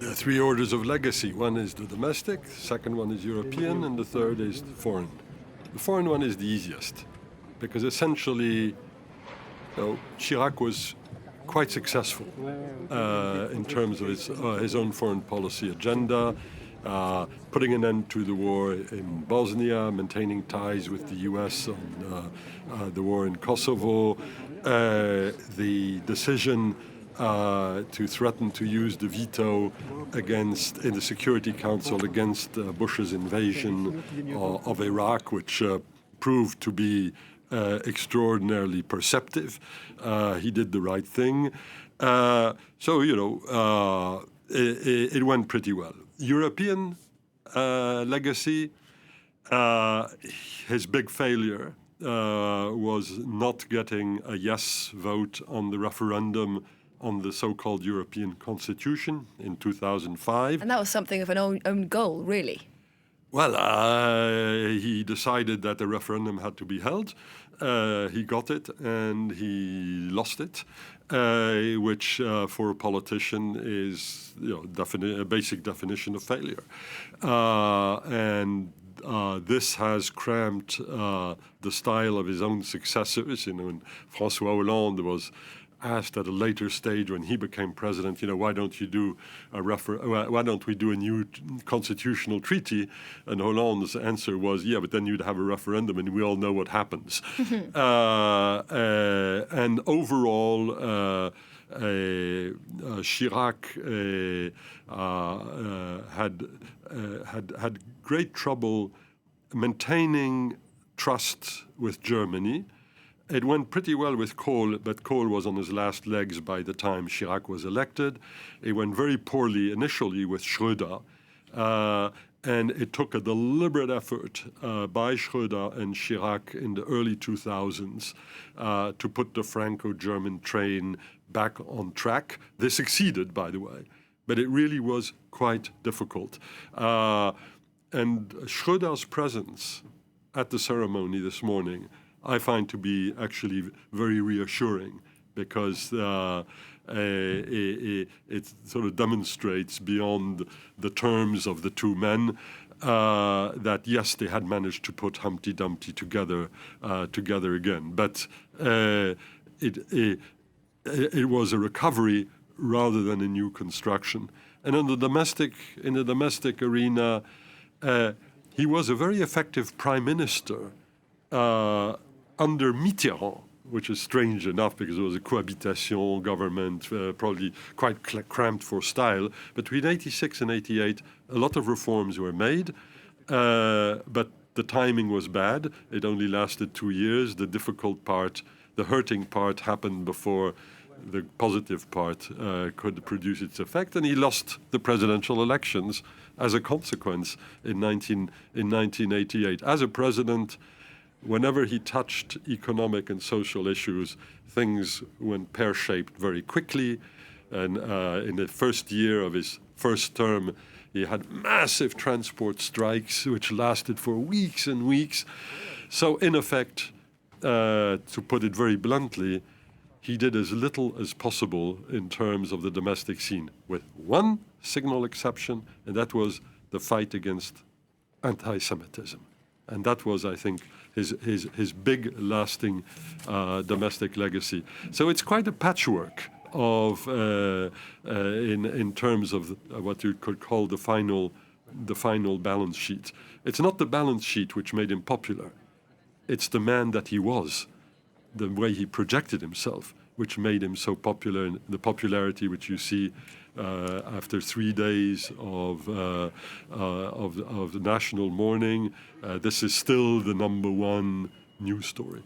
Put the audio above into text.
There are three orders of legacy. One is the domestic, the second one is European, and the third is foreign. The foreign one is the easiest, because essentially, Chirac was quite successful in terms of his own foreign policy agenda, putting an end to the war in Bosnia, maintaining ties with the US on the war in Kosovo, the decision to threaten to use the veto in the Security Council against Bush's invasion of Iraq, which proved to be extraordinarily perceptive. He did the right thing. It went pretty well. European legacy, his big failure was not getting a yes vote on the referendum on the so-called European Constitution in 2005. And that was something of an own goal, really. Well, he decided that a referendum had to be held. He got it, and he lost it, which for a politician is a basic definition of failure. This has cramped the style of his own successors. When François Hollande was asked at a later stage when he became president, why don't we do a new constitutional treaty? And Hollande's answer was, yeah, but then you'd have a referendum, and we all know what happens. And overall, Chirac had great trouble maintaining trust with Germany. It went pretty well with Kohl, but Kohl was on his last legs by the time Chirac was elected. It went very poorly initially with Schröder, and it took a deliberate effort by Schröder and Chirac in the early 2000s to put the Franco-German train back on track. They succeeded, by the way, but it really was quite difficult. And Schröder's presence at the ceremony this morning I find to be actually very reassuring, because it sort of demonstrates beyond the terms of the two men that, yes, they had managed to put Humpty Dumpty together again. But it was a recovery rather than a new construction. And in the domestic arena, he was a very effective prime minister under Mitterrand, which is strange enough because it was a cohabitation government, probably quite cramped for style. Between 86 and 88, a lot of reforms were made, but the timing was bad. It only lasted 2 years. The difficult part, the hurting part, happened before the positive part could produce its effect, and he lost the presidential elections as a consequence in 1988. As a president, whenever he touched economic and social issues, things went pear-shaped very quickly. And in the first year of his first term, he had massive transport strikes, which lasted for weeks and weeks. So in effect, to put it very bluntly, he did as little as possible in terms of the domestic scene, with one signal exception, and that was the fight against anti-Semitism. And that was, I think, his big, lasting domestic legacy. So it's quite a patchwork of, in terms of what you could call the final balance sheet. It's not the balance sheet which made him popular. It's the man that he was, the way he projected himself, which made him so popular, and the popularity which you see after 3 days of national mourning. This is still the #1 news story.